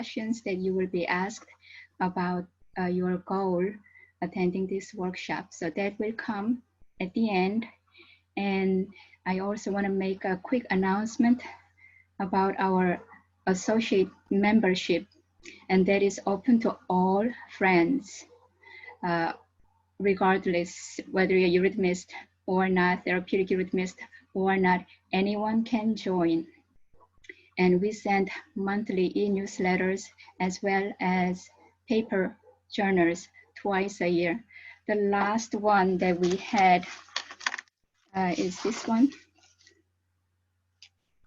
questions that you will be asked about your goal attending this workshop. So that will come at the end. And I also want to make a quick announcement about our associate membership, and that is open to all friends, regardless whether you're a eurythmist or not, therapeutic eurythmist or not, anyone can join. And we send monthly e-newsletters as well as paper journals twice a year. The last one that we had is this one.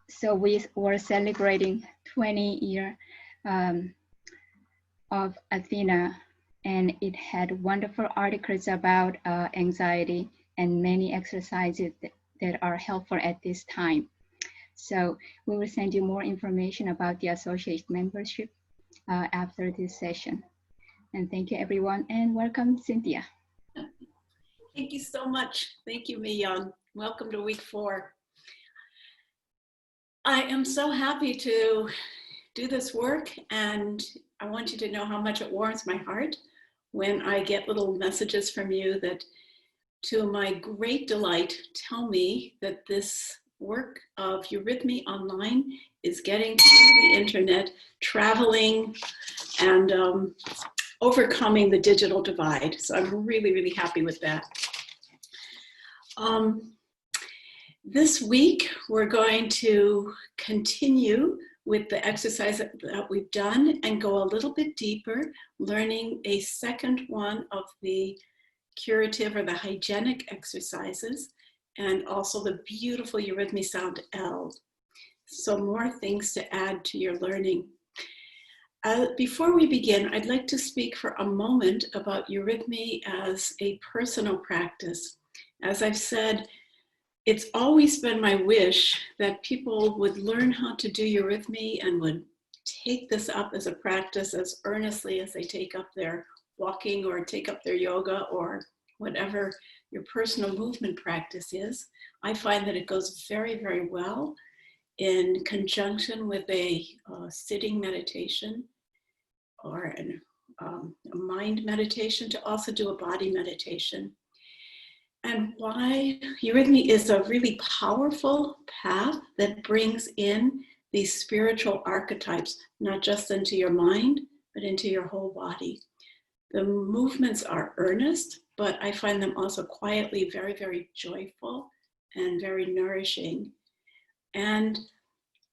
So we were celebrating 20 years of ATHENA, and it had wonderful articles about anxiety and many exercises that are helpful at this time. So we will send you more information about the associate membership after this session. And thank you everyone, and welcome Cynthia. Thank you so much. Thank you, Mi-Young. Welcome to week 4. I am so happy to do this work, and I want you to know how much it warms my heart when I get little messages from you that, to my great delight, tell me that this work of Eurythmy online is getting to the internet, traveling, and overcoming the digital divide. So I'm really, really happy with that. This week, we're going to continue with the exercise that we've done and go a little bit deeper, learning a second one of the curative or the hygienic exercises, and also the beautiful Eurythmy sound L. So more things to add to your learning. Before we begin, I'd like to speak for a moment about Eurythmy as a personal practice. As I've said, it's always been my wish that people would learn how to do Eurythmy and would take this up as a practice as earnestly as they take up their walking or take up their yoga or whatever your personal movement practice is. I find that it goes very, very well in conjunction with a sitting meditation or a mind meditation, to also do a body meditation. And why Eurythmy is a really powerful path that brings in these spiritual archetypes, not just into your mind, but into your whole body. The movements are earnest, but I find them also quietly very, very joyful and very nourishing. And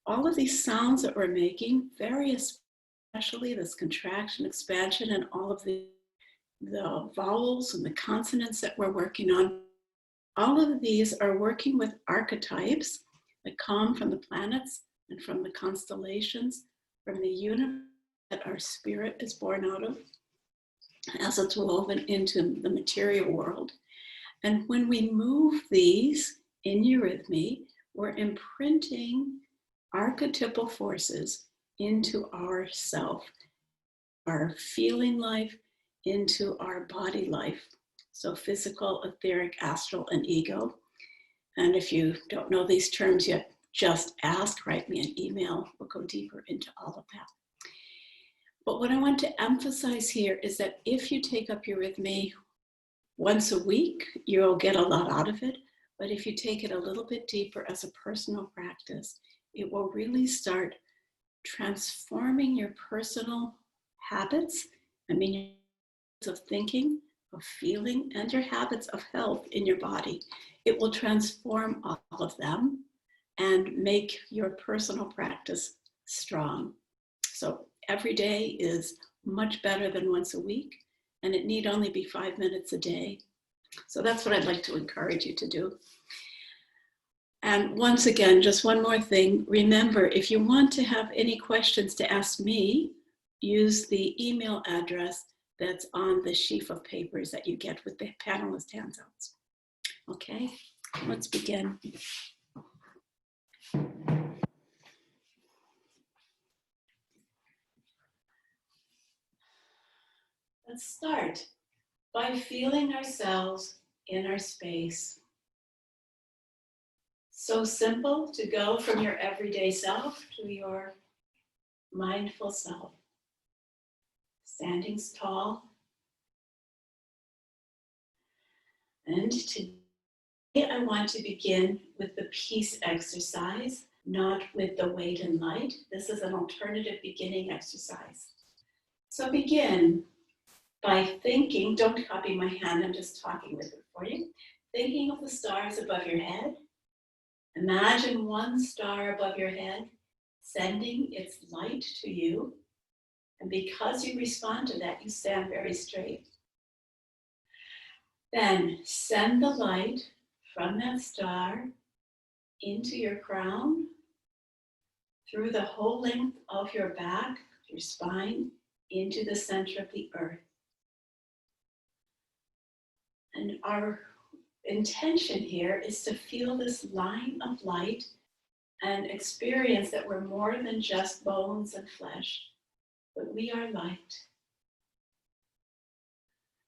all of these sounds that we're making, very especially this contraction, expansion, and all of the vowels and the consonants that we're working on, all of these are working with archetypes that come from the planets and from the constellations, from the universe that our spirit is born out of, as it's woven into the material world. And when we move these in Eurythmy, we're imprinting archetypal forces into our self, our feeling life, into our body life. So physical, etheric, astral, and ego. And if you don't know these terms yet, just ask, write me an email. We'll go deeper into all of that. But what I want to emphasize here is that if you take up Eurythmy once a week, you'll get a lot out of it. But if you take it a little bit deeper as a personal practice, it will really start transforming your personal habits. I mean, of thinking, of feeling, and your habits of health in your body. It will transform all of them and make your personal practice strong. So every day is much better than once a week, and it need only be 5 minutes a day. So that's what I'd like to encourage you to do. And once again, just one more thing. Remember, if you want to have any questions to ask me, use the email address that's on the sheaf of papers that you get with the panelist handouts. Okay, let's begin. Let's start by feeling ourselves in our space. So simple to go from your everyday self to your mindful self. standing tall. And today I want to begin with the peace exercise, not with the weight and light. This is an alternative beginning exercise. So begin by thinking, don't copy my hand, I'm just talking with it for you. Thinking of the stars above your head. Imagine one star above your head sending its light to you. And because you respond to that, you stand very straight. Then send the light from that star into your crown, through the whole length of your back, your spine, into the center of the earth. And our intention here is to feel this line of light and experience that we're more than just bones and flesh, but we are light.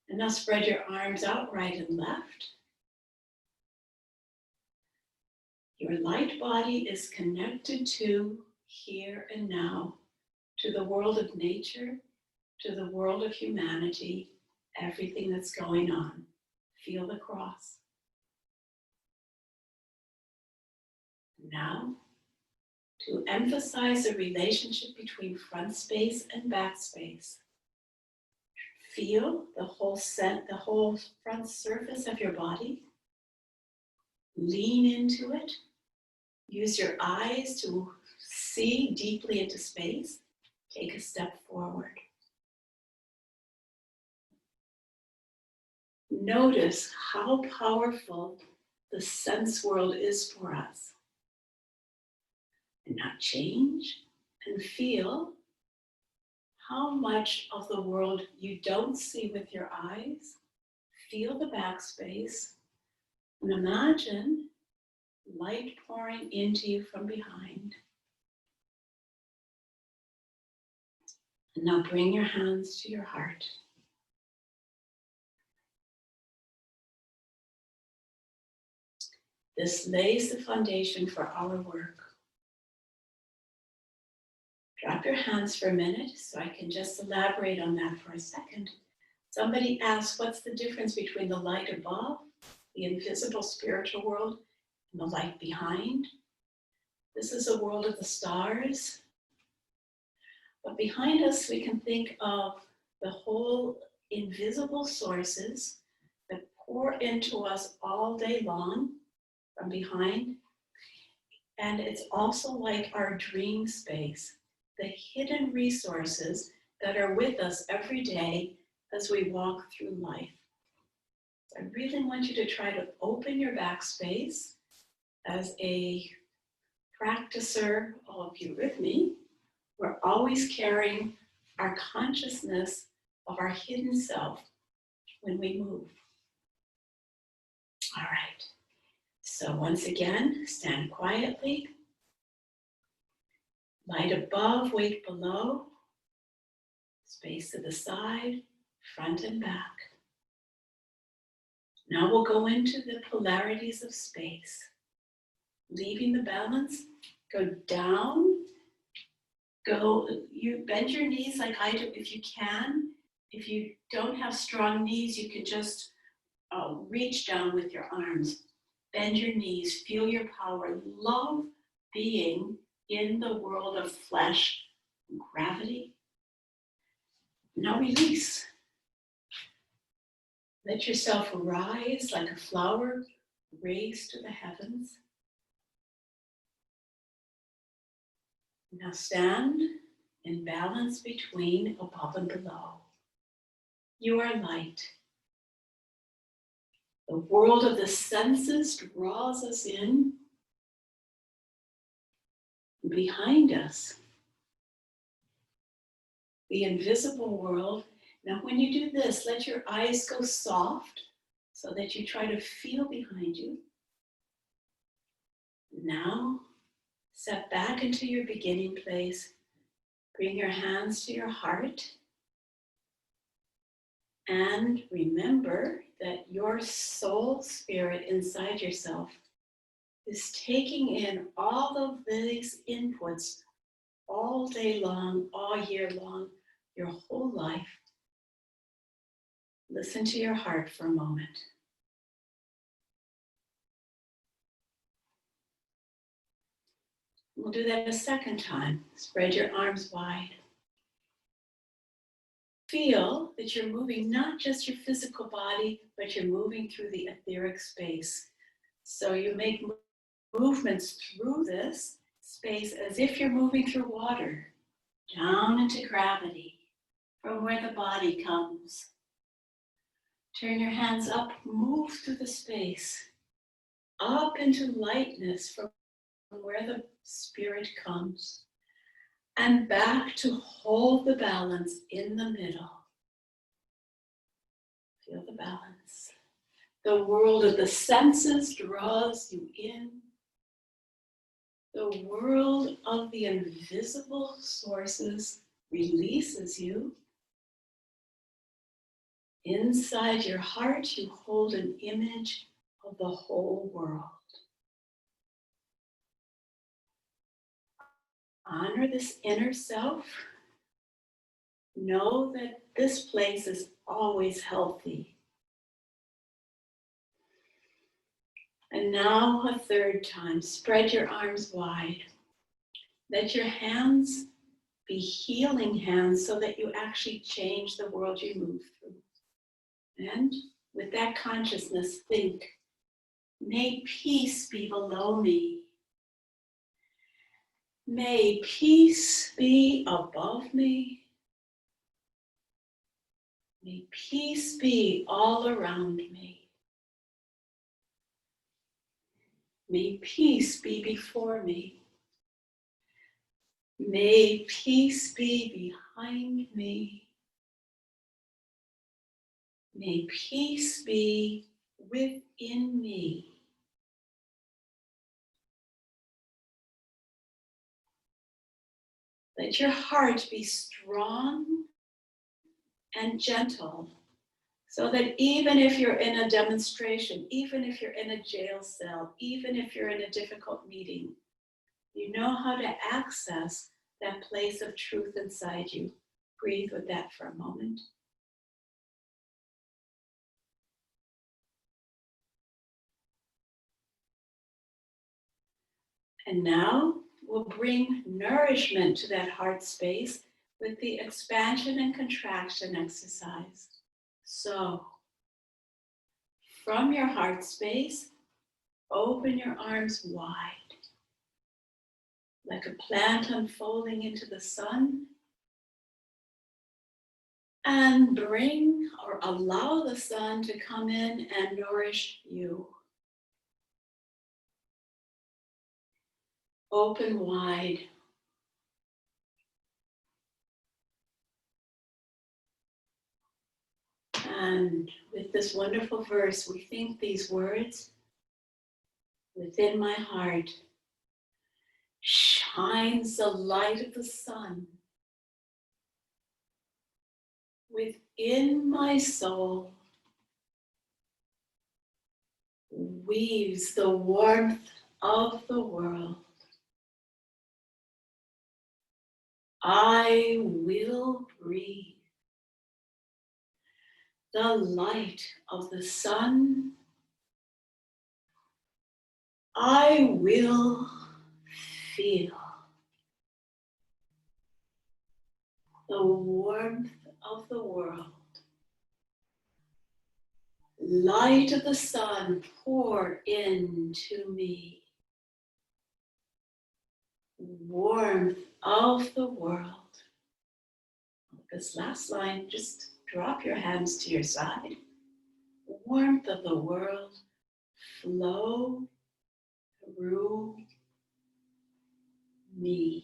And now spread your arms out right and left. Your light body is connected to here and now, to the world of nature, to the world of humanity, everything that's going on. Feel the cross. Now, to emphasize the relationship between front space and back space, feel the whole front surface of your body. Lean into it. Use your eyes to see deeply into space. Take a step forward. Notice how powerful the sense world is for us. And now change and feel how much of the world you don't see with your eyes. Feel the backspace and imagine light pouring into you from behind. And now bring your hands to your heart. This lays the foundation for our work. Drop your hands for a minute so I can just elaborate on that for a second. Somebody asked, what's the difference between the light above, the invisible spiritual world, and the light behind? This is a world of the stars. But behind us, we can think of the whole invisible sources that pour into us all day long from behind. And it's also like our dream space, the hidden resources that are with us every day as we walk through life. So I really want you to try to open your backspace as a practicer of Eurythmy. We're always carrying our consciousness of our hidden self when we move. All right. So once again, stand quietly. Light above, weight below. Space to the side, front and back. Now we'll go into the polarities of space. Leaving the balance, go down. You bend your knees like I do if you can. If you don't have strong knees, you can just reach down with your arms. Bend your knees, feel your power. Love being in the world of flesh and gravity. Now release. Let yourself rise like a flower, raise to the heavens. Now stand in balance between above and below. You are light. The world of the senses draws us in. Behind us, the invisible world. Now when you do this, let your eyes go soft so that you try to feel behind you. Now, step back into your beginning place. Bring your hands to your heart. And remember that your soul spirit inside yourself is taking in all of these inputs all day long, all year long, your whole life. Listen to your heart for a moment. We'll do that a second time. Spread your arms wide. Feel that you're moving not just your physical body, but you're moving through the etheric space. So you make movements through this space as if you're moving through water, down into gravity, from where the body comes. Turn your hands up, move through the space, up into lightness from where the spirit comes, and back to hold the balance in the middle. Feel the balance. The world of the senses draws you in. The world of the invisible sources releases you. Inside your heart, you hold an image of the whole world. Honor this inner self. Know that this place is always healthy. And now a third time, spread your arms wide. Let your hands be healing hands so that you actually change the world you move through. And with that consciousness, think, may peace be below me. May peace be above me. May peace be all around me. May peace be before me. May peace be behind me. May peace be within me. Let your heart be strong and gentle, so that even if you're in a demonstration, even if you're in a jail cell, even if you're in a difficult meeting, you know how to access that place of truth inside you. Breathe with that for a moment. And now we'll bring nourishment to that heart space with the expansion and contraction exercise. So, from your heart space, open your arms wide, like a plant unfolding into the sun, and bring or allow the sun to come in and nourish you. Open wide. And with this wonderful verse, we think these words: within my heart shines the light of the sun. Within my soul weaves the warmth of the world. I will breathe the light of the sun. I will feel the warmth of the world. Light of the sun, pour into me. Warmth of the world. This last line, just drop your hands to your side. Warmth of the world, flow through me.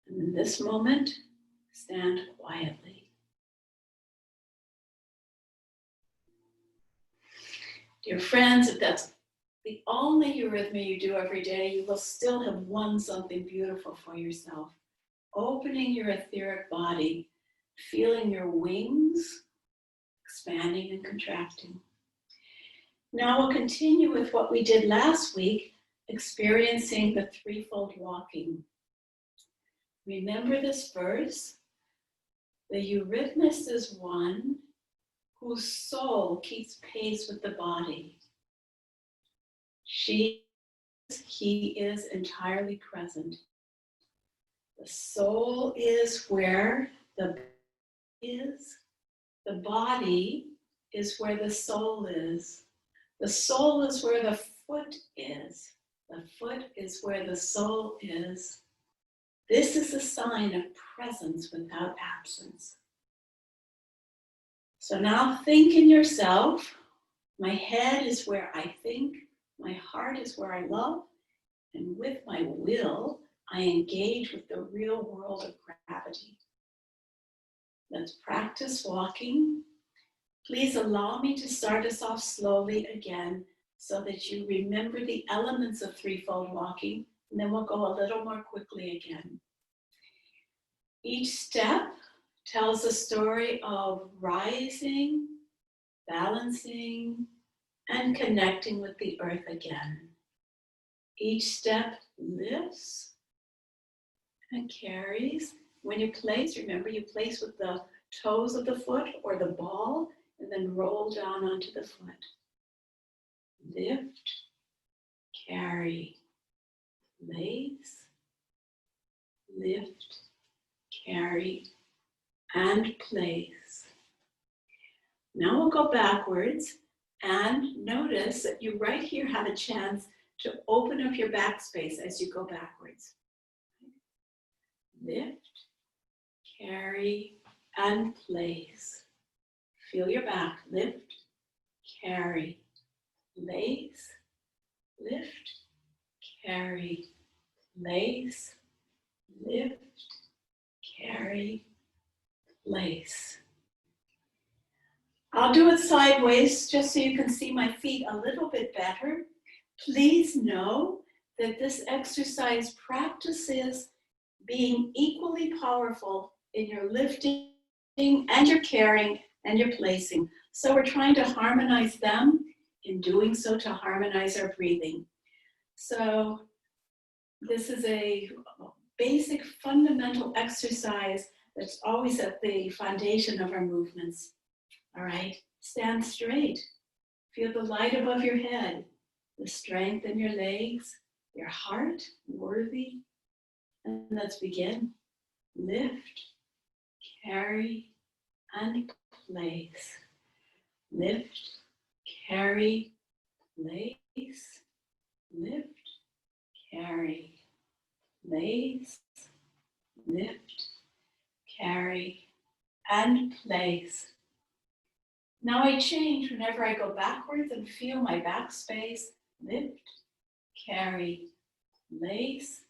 And in this moment, stand quietly. Dear friends, if that's the only eurythmy you do every day, you will still have won something beautiful for yourself. Opening your etheric body, feeling your wings expanding and contracting. Now we'll continue with what we did last week, experiencing the threefold walking. Remember this verse, The eurythmist is one whose soul keeps pace with the body. He is entirely present. The soul is where the body is where the soul is. The soul is where the foot is. The foot is where the soul is. This is a sign of presence without absence. So now think in yourself, my head is where I think, my heart is where I love, and with my will, I engage with the real world of gravity. Let's practice walking. Please allow me to start us off slowly again so that you remember the elements of threefold walking, and then we'll go a little more quickly again. Each step tells a story of rising, balancing, and connecting with the earth again. Each step lifts and carries. When you place, remember you place with the toes of the foot or the ball, and then roll down onto the foot. Lift, carry, place, lift, carry, and place. Now we'll go backwards and notice that you right here have a chance to open up your backspace as you go backwards. Lift, carry, and place. Feel your back. Lift, carry, place, lift, carry, place, lift, carry, place. I'll do it sideways just so you can see my feet a little bit better. Please know that this exercise practices being equally powerful in your lifting and your carrying and your placing. So we're trying to harmonize them, in doing so to harmonize our breathing. So this is a basic fundamental exercise that's always at the foundation of our movements. All right, stand straight. Feel the light above your head, the strength in your legs, your heart, worthy. And let's begin. Lift, carry, and place. Lift, carry, place. Lift, carry, place. Lift, carry, and place. Now I change whenever I go backwards and feel my back space. Lift, carry, place.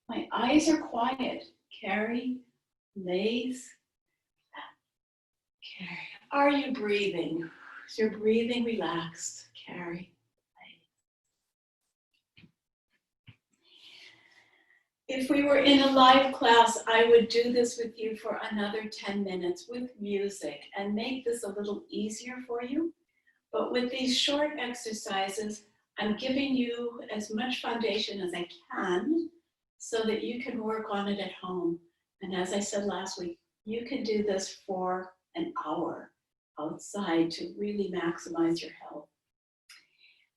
My eyes are quiet. Carry, place, carry. Are you breathing? Is your breathing relaxed? Carry, place. If we were in a live class, I would do this with you for another 10 minutes with music and make this a little easier for you. But with these short exercises, I'm giving you as much foundation as I can so that you can work on it at home. And as I said last week, you can do this for an hour outside to really maximize your health.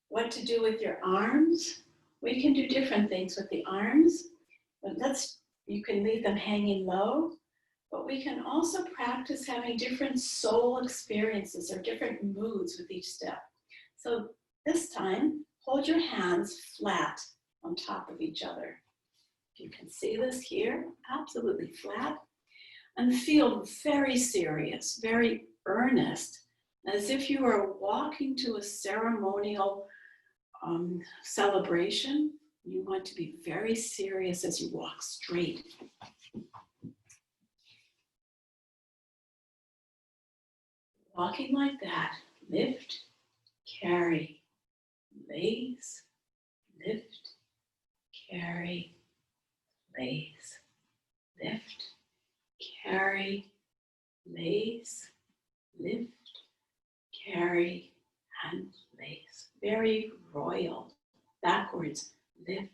What to do with your arms? We can do different things with the arms. But you can leave them hanging low, but we can also practice having different soul experiences or different moods with each step. So this time, hold your hands flat on top of each other. You can see this here, absolutely flat, and feel very serious, very earnest, as if you were walking to a ceremonial celebration. You want to be very serious as you walk straight. Walking like that, lift, carry, place, lift, carry, place, lift, carry, place, lift, carry, and place. Very royal. Backwards, lift,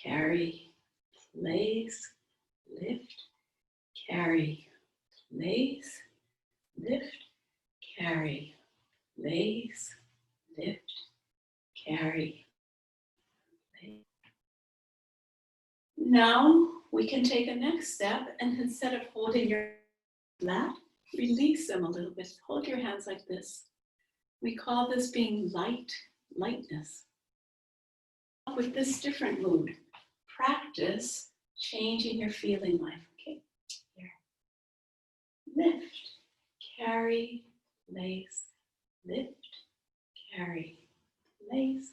carry, place, lift, carry, place, lift, carry, place, lift, carry. Now we can take a next step, and instead of holding your flat, release them a little bit. Hold your hands like this. We call this being light, lightness. With this different mood, practice changing your feeling life. Okay, here. Lift, carry, place, lift, carry, place,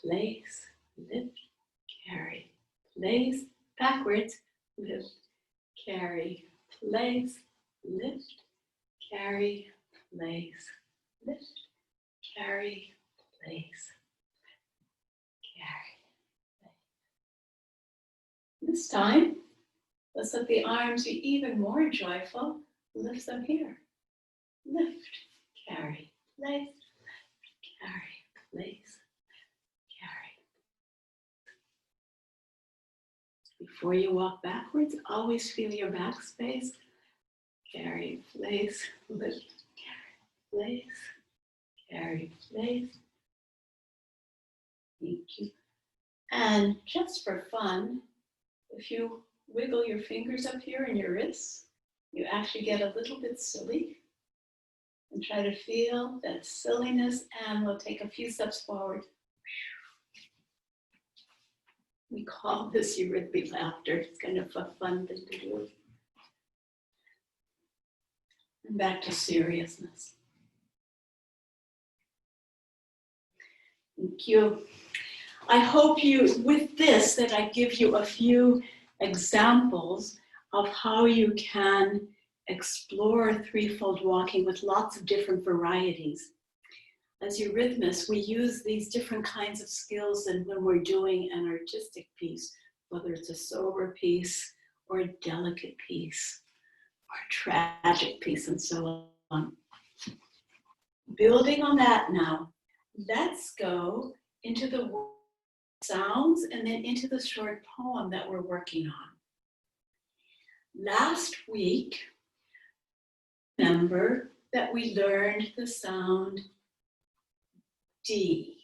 place, lift, carry, place, backwards, lift, carry, place, lift, carry, place, lift, carry, place, carry. This time, let's let the arms be even more joyful. Lift them here. Lift, carry, place, carry, place, carry. Before you walk backwards, always feel your back space. Carry, place, lift, carry, place, carry, place. Thank you. And just for fun, if you wiggle your fingers up here in your wrists, you actually get a little bit silly. And try to feel that silliness, and we'll take a few steps forward. We call this Eurythmy laughter. It's kind of a fun thing to do. And back to seriousness. Thank you. I hope with this, that I give you a few examples of how you can explore threefold walking with lots of different varieties. As eurythmists, we use these different kinds of skills, and when we're doing an artistic piece, whether it's a sober piece or a delicate piece or a tragic piece and so on. Building on that now, let's go into the sounds and then into the short poem that we're working on. Last week, remember that we learned the sound D.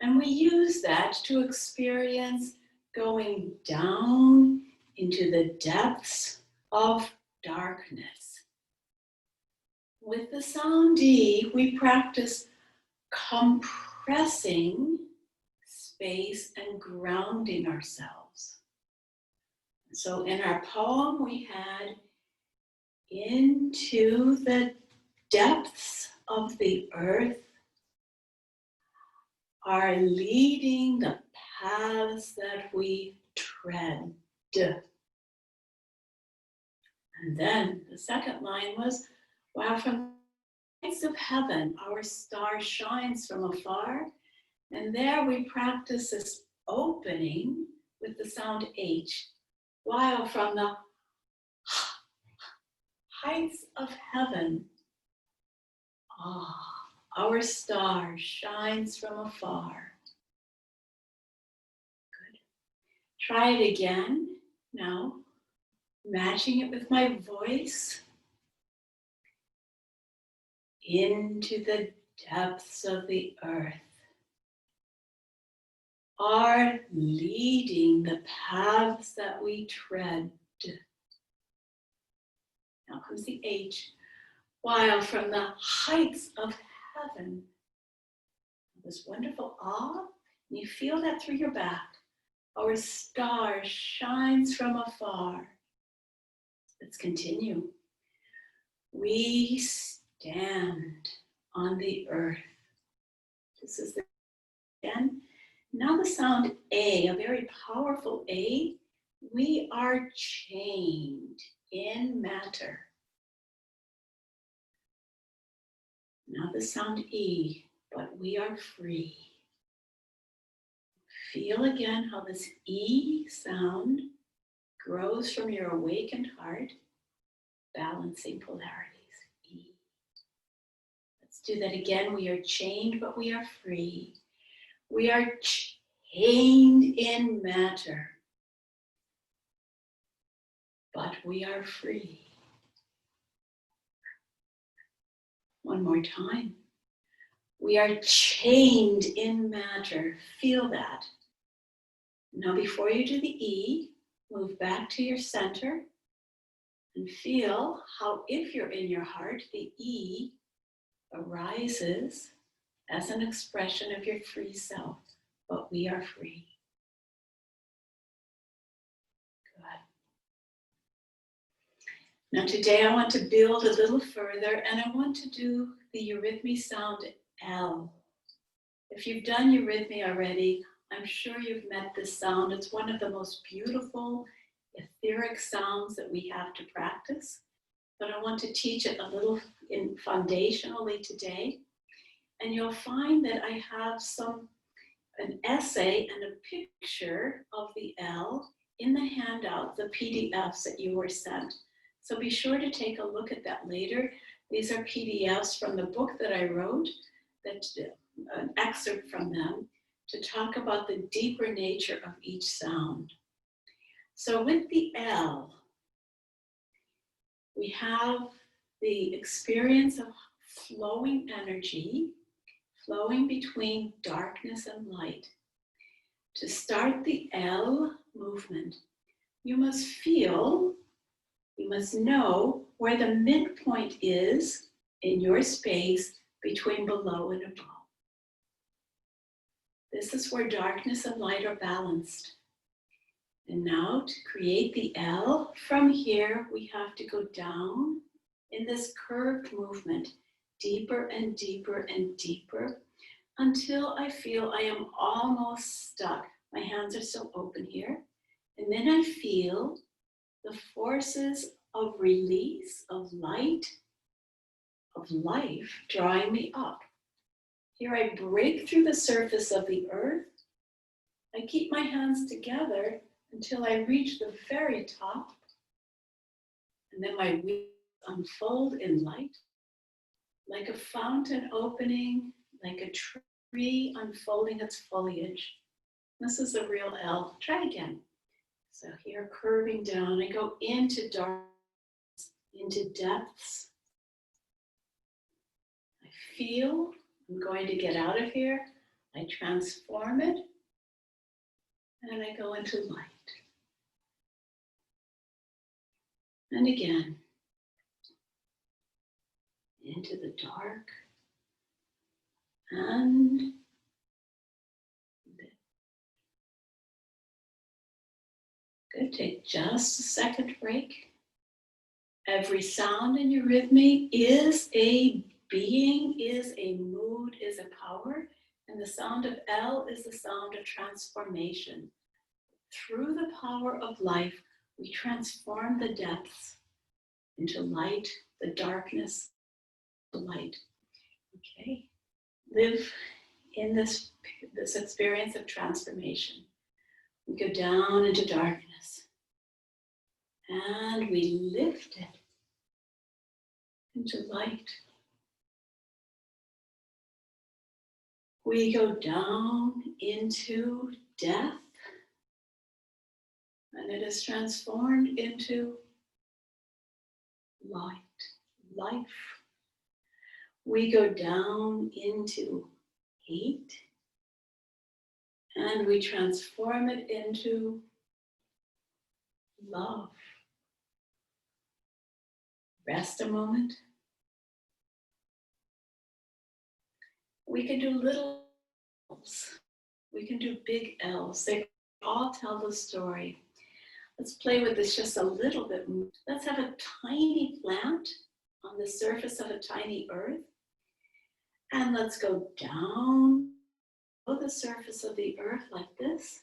And we use that to experience going down into the depths of darkness. With the sound D, we practice compressing space and grounding ourselves. So in our poem, we had into the depths of the earth are leading the paths that we tread. And then the second line was, while from the heights of heaven our star shines from afar. And there we practice this opening with the sound H, while from the heights of heaven, our star shines from afar. Good. Try it again now, matching it with my voice. Into the depths of the earth are leading the paths that we tread. Now comes the H. While from the heights of heaven, this wonderful awe, and you feel that through your back. Our star shines from afar. Let's continue. We stand on the earth. This is the again. Now the sound A, a very powerful A. We are chained in matter. Now the sound E, but we are free. Feel again how this E sound grows from your awakened heart, balancing polarities. E. Let's do that again. We are chained, but we are free. We are chained in matter. but we are free. One more time. We are chained in matter. Feel that. Now before you do the E, move back to your center and feel how, if you're in your heart, the E arises as an expression of your free self. But we are free. Good. Now today I want to build a little further, and I want to do the Eurythmy sound L. If you've done Eurythmy already, I'm sure you've met this sound. It's one of the most beautiful, etheric sounds that we have to practice. But I want to teach it a little foundationally today. And you'll find that I have an essay and a picture of the L in the handout, the PDFs that you were sent. So be sure to take a look at that later. These are PDFs from the book that I wrote, an excerpt from them, to talk about the deeper nature of each sound. So with the L, we have the experience of flowing energy, flowing between darkness and light. To start the L movement, you must feel, you must know where the midpoint is in your space between below and above. This is where darkness and light are balanced. And now to create the L, from here we have to go down in this curved movement, deeper and deeper and deeper, until I feel I am almost stuck. My hands are still open here. And then I feel the forces of release, of light, of life drawing me up. Here I break through the surface of the earth. I keep my hands together until I reach the very top. And then my wings unfold in light, like a fountain opening, like a tree unfolding its foliage. This is a real L. Try again. So here, curving down, I go into darkness, into depths. I feel I'm going to get out of here. I transform it, and I go into light. And again, into the dark, and good. Take just a second break. Every sound in Eurythmy is a being, is a mood, is a power. And the sound of L is the sound of transformation. Through the power of life, we transform the depths into light, the darkness, the light. Okay, live in this experience of transformation. We go down into darkness and we lift it into light. We go down into death, and it is transformed into light, life. We go down into hate, and we transform it into love. Rest a moment. We can do little L's. We can do big L's. They all tell the story. Let's play with this just a little bit. Let's have a tiny plant on the surface of a tiny earth. And let's go down below the surface of the earth like this.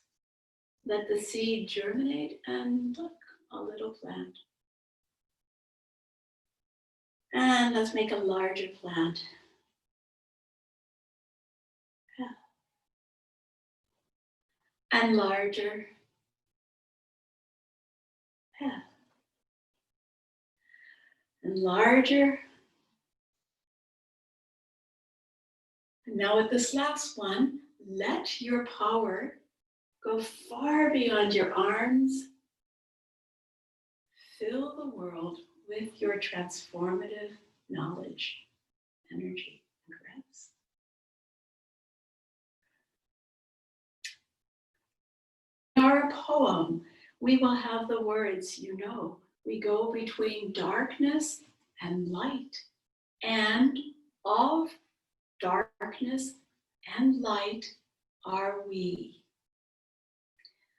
Let the seed germinate, and look, a little plant. And let's make a larger plant. And larger. And larger. And now with this last one, let your power go far beyond your arms, fill the world with your transformative knowledge, energy, and grace. In our poem, we will have the words, you know, we go between darkness and light, and of darkness and light are we.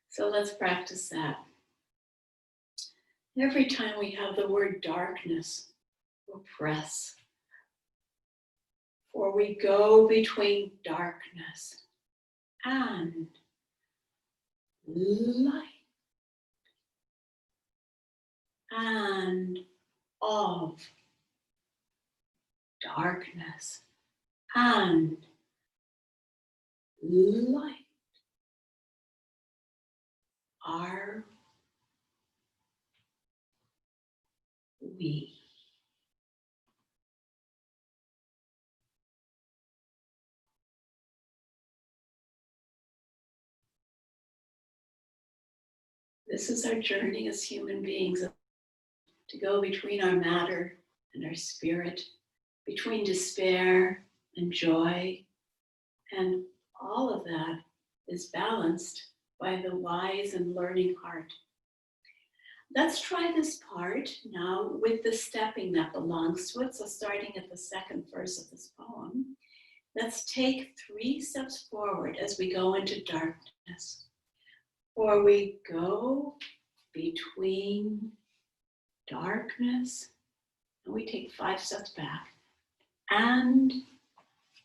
So let's practice that. Every time we have the word darkness, we'll press. For we go between darkness and light, and of darkness and light are we. This is our journey as human beings, to go between our matter and our spirit, between despair and joy, and all of that is balanced by the wise and learning heart. Let's try this part now with the stepping that belongs to it. So starting at the second verse of this poem, let's take 3 steps forward as we go into darkness. For we go between darkness, and we take 5 steps back, and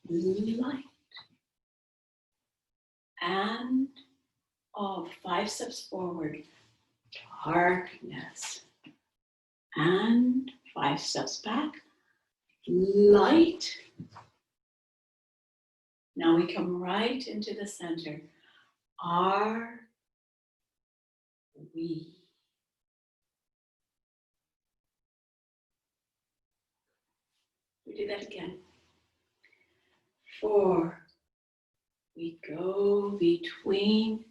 light, and of 5 steps forward, darkness, and 5 steps back, light. Now we come right into the center. Are we? We do that again. For we go between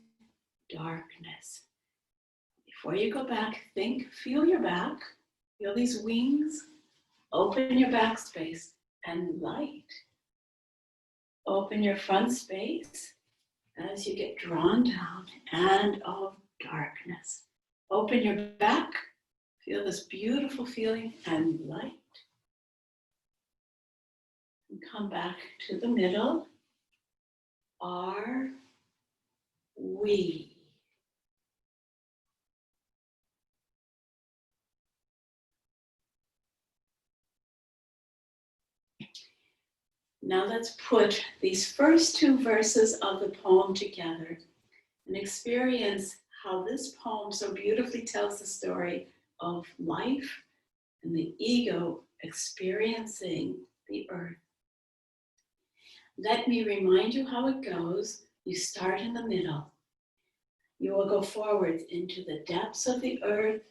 darkness. Before you go back, think, feel your back, feel these wings, open your back space, and light. Open your front space as you get drawn down, and of darkness. Open your back, feel this beautiful feeling, and light. And come back to the middle. Are we? Now let's put these first 2 verses of the poem together and experience how this poem so beautifully tells the story of life and the ego experiencing the earth. Let me remind you how it goes. You start in the middle. You will go forwards into the depths of the earth,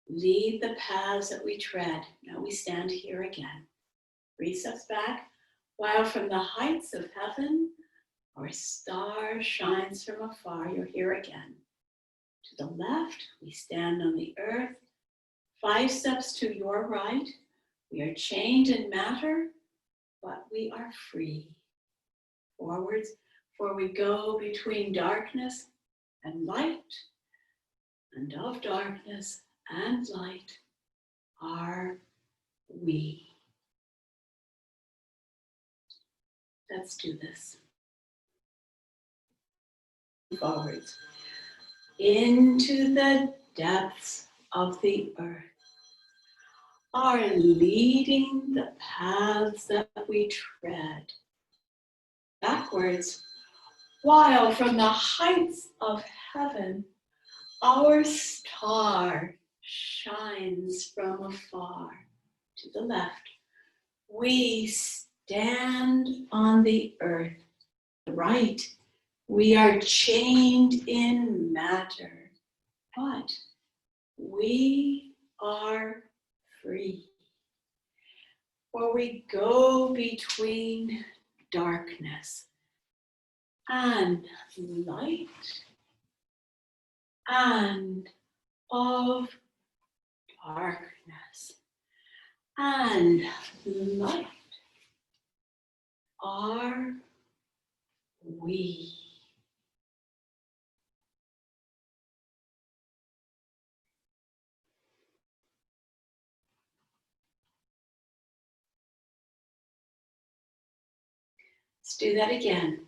lead the paths that we tread. Now we stand here again. 3 steps back. While from the heights of heaven, our star shines from afar, you're here again. To the left, we stand on the earth. 5 steps to your right, we are chained in matter, but we are free. Forwards, for we go between darkness and light, and of darkness and light are we. Let's do this. Forwards. Into the depths of the earth are leading the paths that we tread. Backwards, while from the heights of heaven, our star shines from afar. To the left, we stand on the earth. Right, we are chained in matter, but we are free. For we go between darkness and light, and of darkness, and light are we. Let's do that again.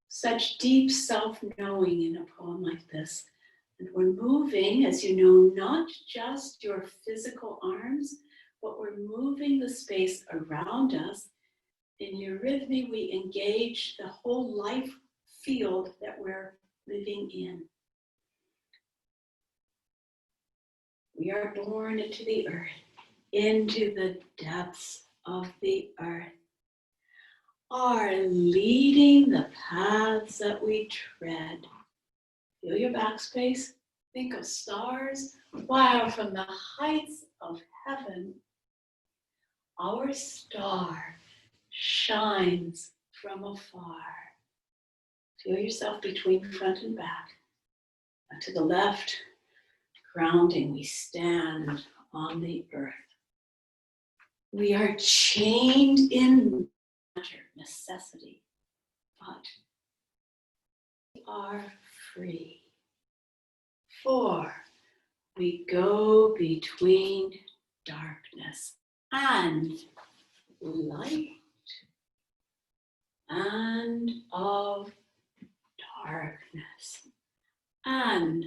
Such deep self-knowing in a poem like this. And we're moving, as you know, not just your physical arms, but we're moving the space around us. In Eurythmy, we engage the whole life field that we're living in. We are born into the earth, into the depths of the earth, are leading the paths that we tread. Feel your backspace. Think of stars. Wow, from the heights of heaven, our star shines from afar. Feel yourself between front and back. And to the left, grounding, we stand on the earth. We are chained in matter, necessity, but we are free. For we go between darkness and light, and of darkness and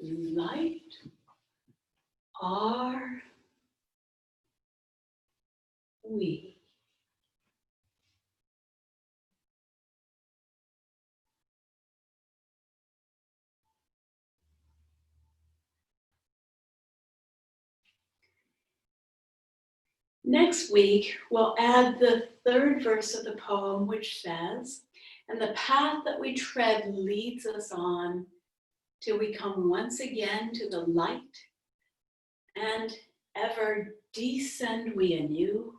light are we. Next week, we'll add the third verse of the poem, which says, and the path that we tread leads us on till we come once again to the light, and ever descend we anew,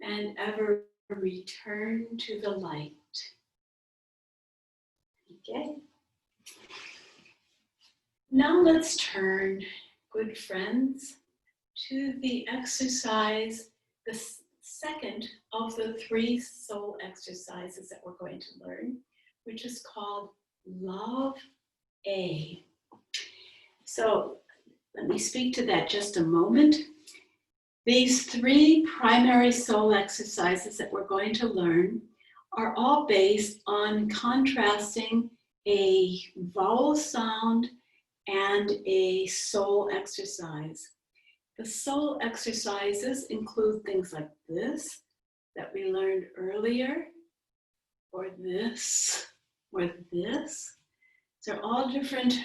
and ever return to the light. Okay. Now let's turn, good friends, to the exercise, the second of the 3 soul exercises that we're going to learn, which is called Love A. So let me speak to that just a moment. These 3 primary soul exercises that we're going to learn are all based on contrasting a vowel sound and a soul exercise. The soul exercises include things like this, that we learned earlier, or this, or this. They're all different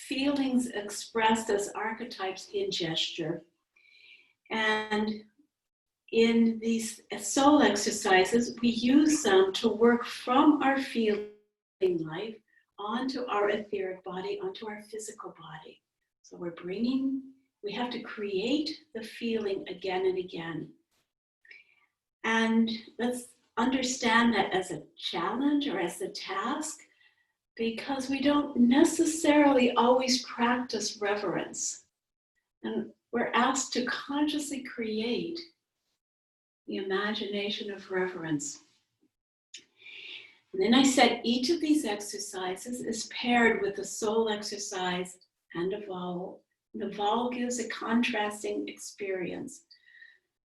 feelings expressed as archetypes in gesture. And in these soul exercises, we use them to work from our feeling life onto our etheric body, onto our physical body. So we have to create the feeling again and again. And let's understand that as a challenge or as a task, because we don't necessarily always practice reverence. And we're asked to consciously create the imagination of reverence. And then I said each of these exercises is paired with a soul exercise and a vowel. The vowel gives a contrasting experience.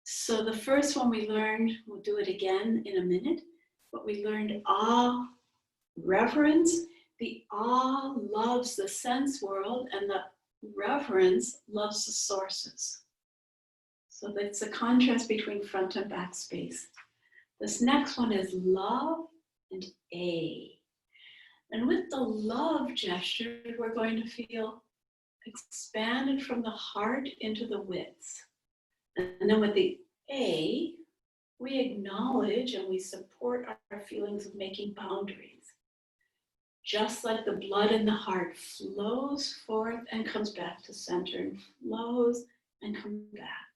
So the first one we learned, we'll do it again in a minute, but we learned awe, reverence. The awe loves the sense world, and the reverence loves the sources. So that's a contrast between front and back space. This next one is love and A. And with the love gesture, we're going to feel expanded from the heart into the width. And then with the A, we acknowledge and we support our feelings of making boundaries. Just like the blood in the heart flows forth and comes back to center, and flows and comes back.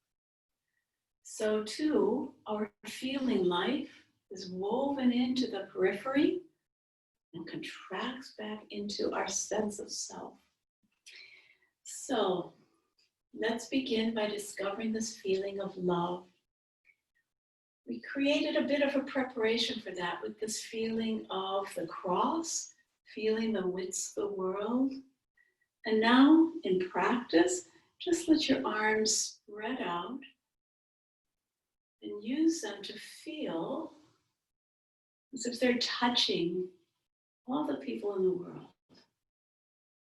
So too, our feeling life is woven into the periphery and contracts back into our sense of self. So Let's begin by discovering this feeling of love. We created a bit of a preparation for that with this feeling of the cross, feeling the width of the world. And now, in practice, just let your arms spread out and use them to feel as if they're touching all the people in the world.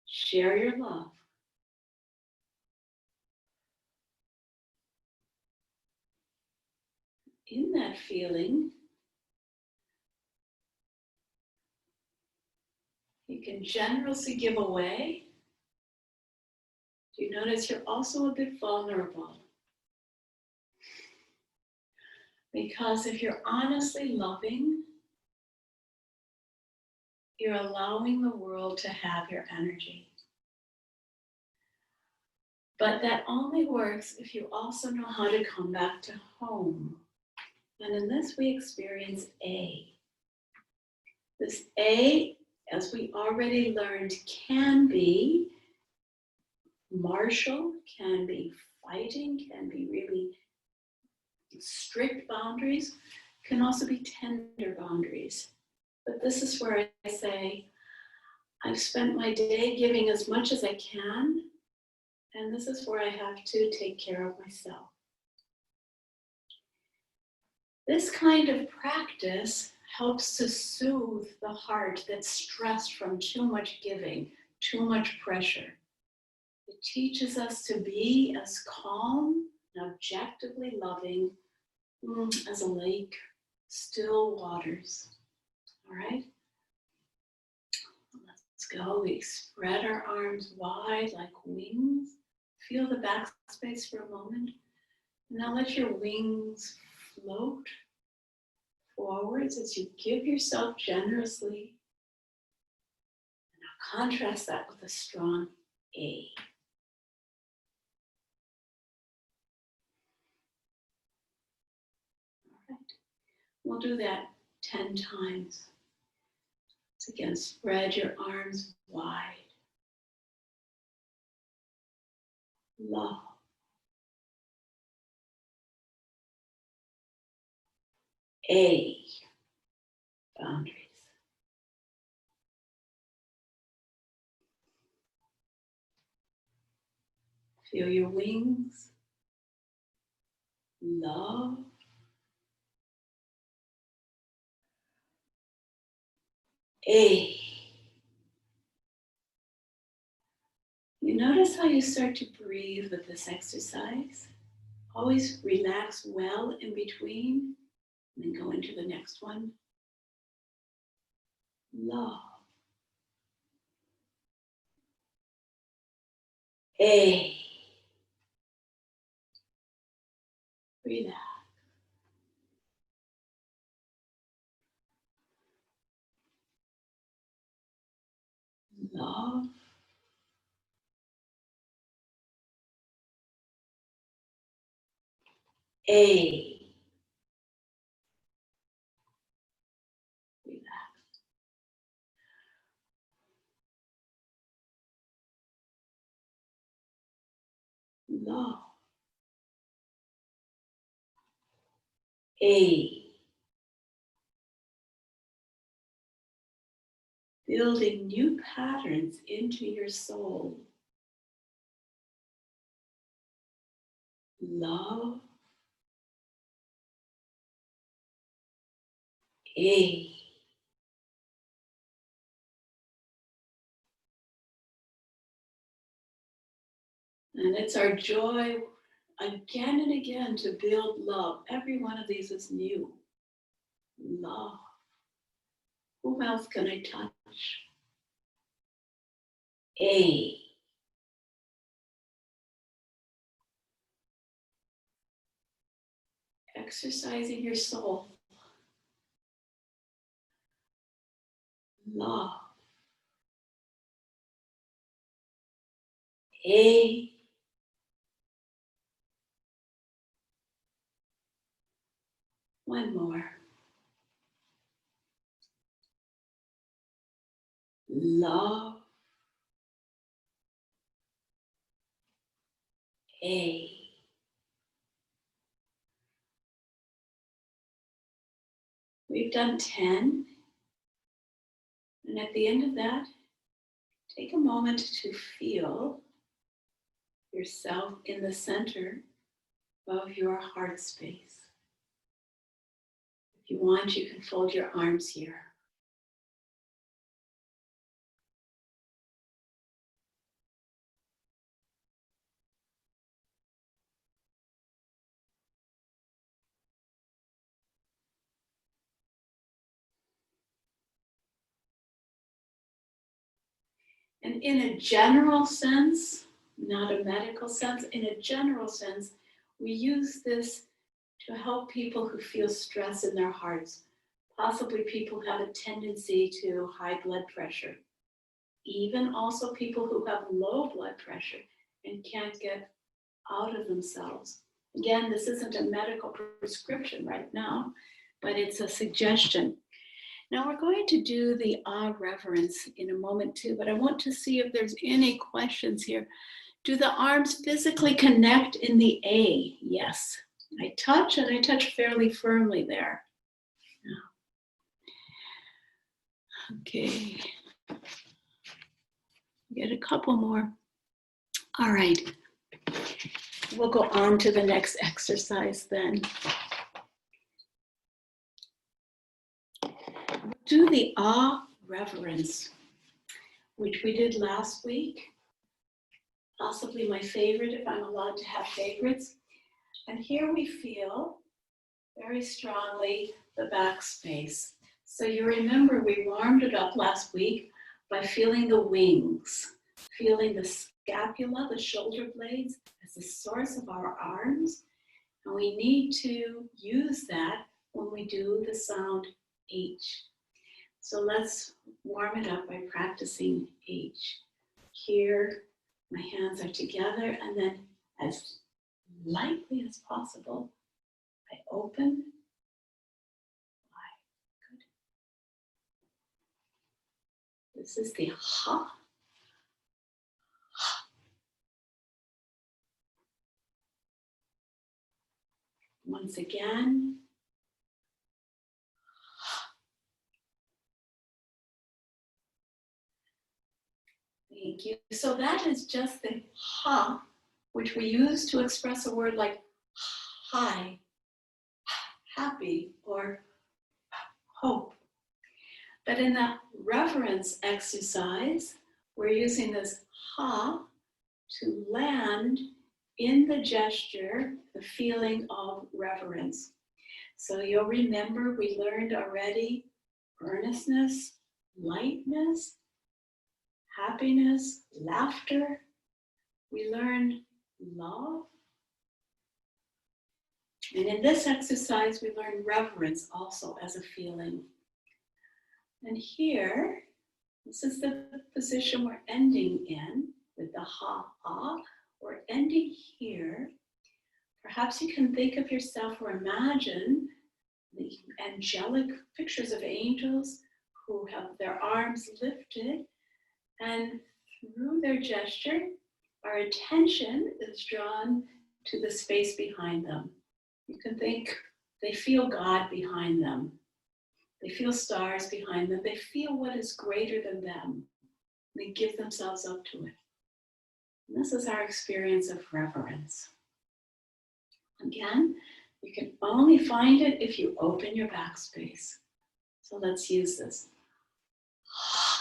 Share your love. In that feeling, you can generously give away. You notice you're also a bit vulnerable. Because if you're honestly loving, you're allowing the world to have your energy. But that only works if you also know how to come back to home. And in this, we experience A. This A, as we already learned, can be martial, can be fighting, can be really strict boundaries, can also be tender boundaries. But this is where I say, I've spent my day giving as much as I can, and this is where I have to take care of myself. This kind of practice helps to soothe the heart that's stressed from too much giving, too much pressure. It teaches us to be as calm and objectively loving as a lake, still waters. All right? Let's go. We spread our arms wide like wings. Feel the back space for a moment. Now let your wings float forwards as you give yourself generously. And now contrast that with a strong A. All right. We'll do that 10 times. So again, spread your arms wide. Love. A. Boundaries. Feel your wings. Love. A. You notice how you start to breathe with this exercise. Always relax well in between, and then go into the next one. Love. A. Relax. Love. A. Relax. Love. A. Building new patterns into your soul. Love. A. And it's our joy again and again to build love. Every one of these is new. Love. Whom else can I touch? A. Exercising your soul. Love. A. One more. Love. A. We've done 10. And at the end of that, take a moment to feel yourself in the center of your heart space. If you want, you can fold your arms here. And in a general sense, not a medical sense, in a general sense, we use this to help people who feel stress in their hearts. Possibly people who have a tendency to high blood pressure. Even also people who have low blood pressure and can't get out of themselves. Again, this isn't a medical prescription right now, but it's a suggestion. Now we're going to do the reverence in a moment too, but I want to see if there's any questions here. Do the arms physically connect in the A? Yes. I touch, and I touch fairly firmly there. Okay. Get a couple more. All right. We'll go on to the next exercise then. Do the reverence, which we did last week. Possibly my favorite, if I'm allowed to have favorites. And here we feel very strongly the back space. So you remember we warmed it up last week by feeling the wings, feeling the scapula, the shoulder blades, as the source of our arms. And we need to use that when we do the sound H. So let's warm it up by practicing H. Here, my hands are together, and then as lightly as possible, I open. Good. This is the ha. Once again. Thank you. So that is just the ha, which we use to express a word like high, happy, or hope. But in that reverence exercise, we're using this ha to land in the gesture, the feeling of reverence. So you'll remember we learned already earnestness, lightness, happiness, laughter. We learned love. And in this exercise, we learn reverence also as a feeling. And here, this is the position we're ending in with the ha. We're ending here. Perhaps you can think of yourself or imagine the angelic pictures of angels who have their arms lifted, and through their gesture, our attention is drawn to the space behind them. You can think they feel God behind them. They feel stars behind them. They feel what is greater than them. They give themselves up to it. And this is our experience of reverence. Again, you can only find it if you open your backspace. So let's use this.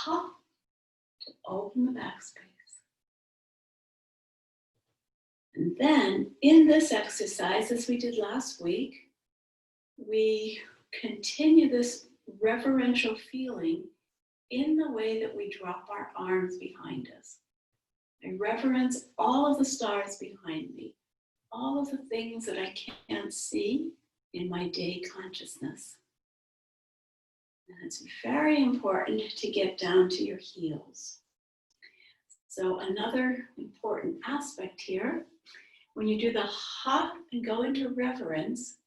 To open the backspace. And then in this exercise, as we did last week, we continue this reverential feeling in the way that we drop our arms behind us. I reverence all of the stars behind me, all of the things that I can't see in my day consciousness. And it's very important to get down to your heels. So another important aspect here, when you do the ha and go into reverence,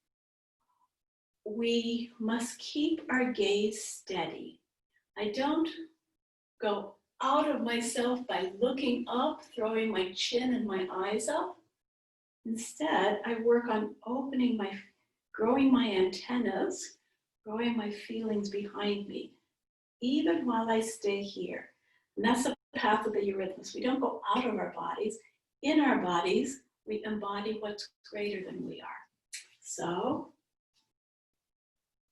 we must keep our gaze steady. I don't go out of myself by looking up, throwing my chin and my eyes up. Instead, I work on growing my antennas, growing my feelings behind me, even while I stay here. And that's the path of the Eurythmists. We don't go out of our bodies. In our bodies, we embody what's greater than we are. So,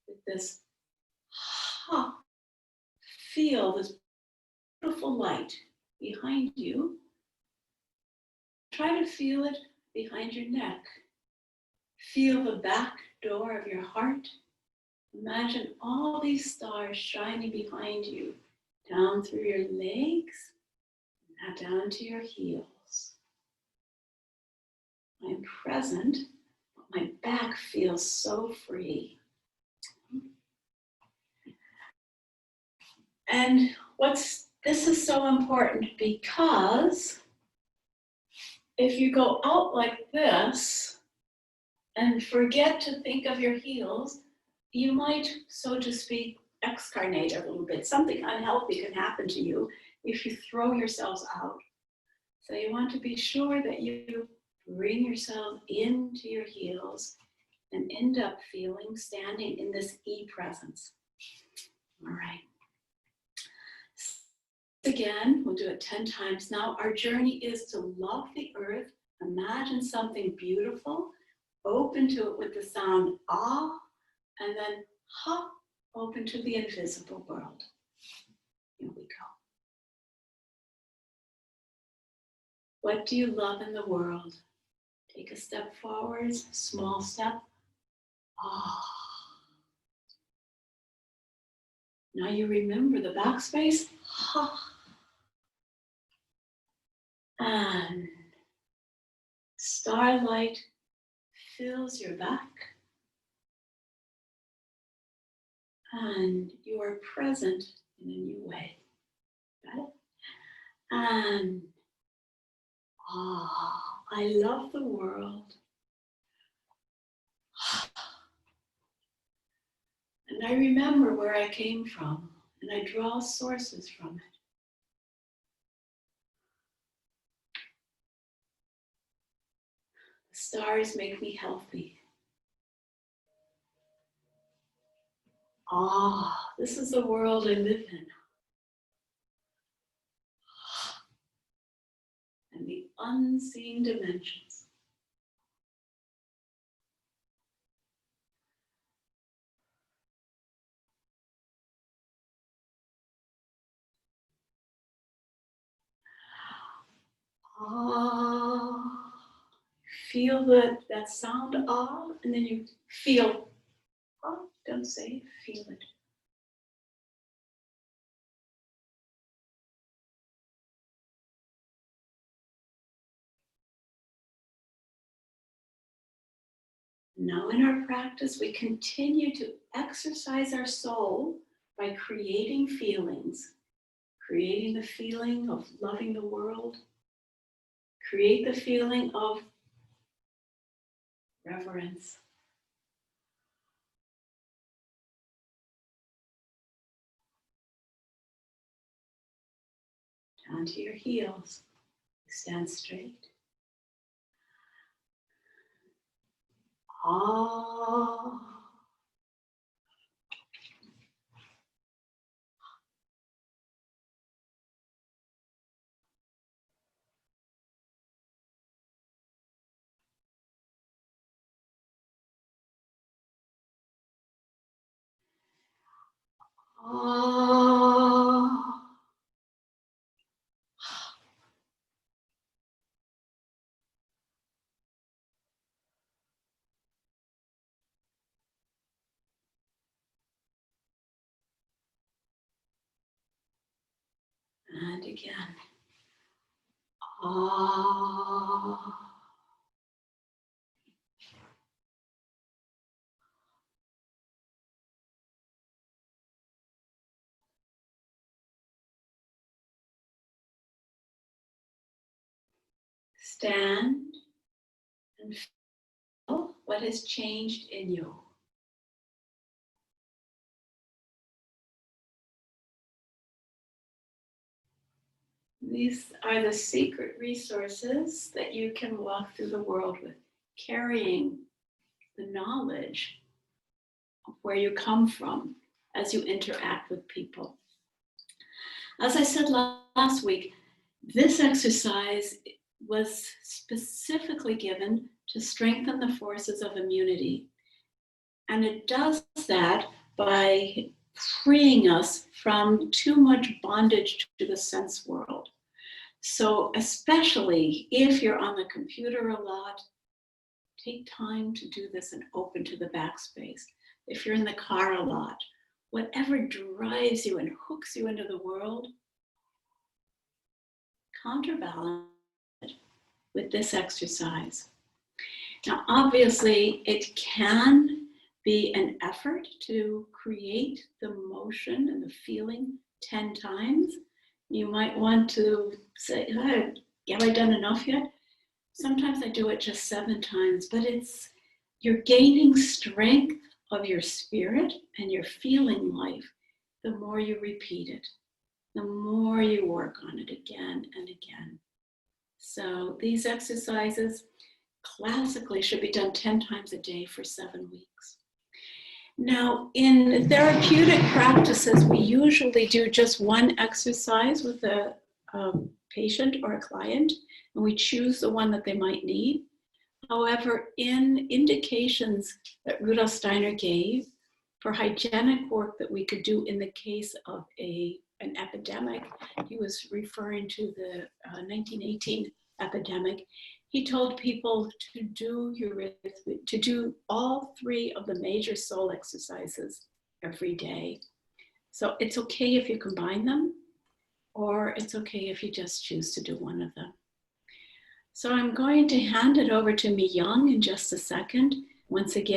with this, feel this beautiful light behind you. Try to feel it behind your neck. Feel the back door of your heart. Imagine all these stars shining behind you, down through your legs, now down to your heels. I'm present, but my back feels so free. And this is so important because if you go out like this and forget to think of your heels, you might, so to speak, excarnate a little bit. Something unhealthy can happen to you if you throw yourselves out. So you want to be sure that you bring yourself into your heels and end up standing in this E-presence. All right. Again, we'll do it 10 times. Now our journey is to love the earth, imagine something beautiful, open to it with the sound ah, and then ha, open to the invisible world. Here we go. What do you love in the world? Take a step forward, small step. Ah. Now you remember the backspace. Ha. And starlight fills your back. And you are present in a new way. Got it? And I love the world. And I remember where I came from, and I draw sources from it. The stars make me healthy. This is the world I live in. And the unseen dimensions. Feel that sound and then you feel, don't say it, feel it. Now in our practice, we continue to exercise our soul by creating feelings. Creating the feeling of loving the world. Create the feeling of reverence. Down to your heels. Stand straight. And again. Stand and feel what has changed in you. These are the secret resources that you can walk through the world with, carrying the knowledge of where you come from as you interact with people. As I said last week, this exercise was specifically given to strengthen the forces of immunity. And it does that by freeing us from too much bondage to the sense world. So especially if you're on the computer a lot, take time to do this and open to the backspace. If you're in the car a lot, whatever drives you and hooks you into the world, counterbalance it with this exercise. Now, obviously, it can be an effort to create the motion and the feeling 10 times. You might want to say, oh, have I done enough yet? Sometimes I do it just 7 times, but you're gaining strength of your spirit and your feeling life the more you repeat it, the more you work on it again and again. So these exercises classically should be done 10 times a day for 7 weeks. Now, in therapeutic practices, we usually do just one exercise with a patient or a client, and we choose the one that they might need. However, in indications that Rudolf Steiner gave for hygienic work that we could do in the case of an epidemic, he was referring to the 1918 epidemic. He told people to do Eurythmy, to do all 3 of the major soul exercises every day. So it's okay if you combine them, or it's okay if you just choose to do one of them. So I'm going to hand it over to Mi Young in just a second. Once again,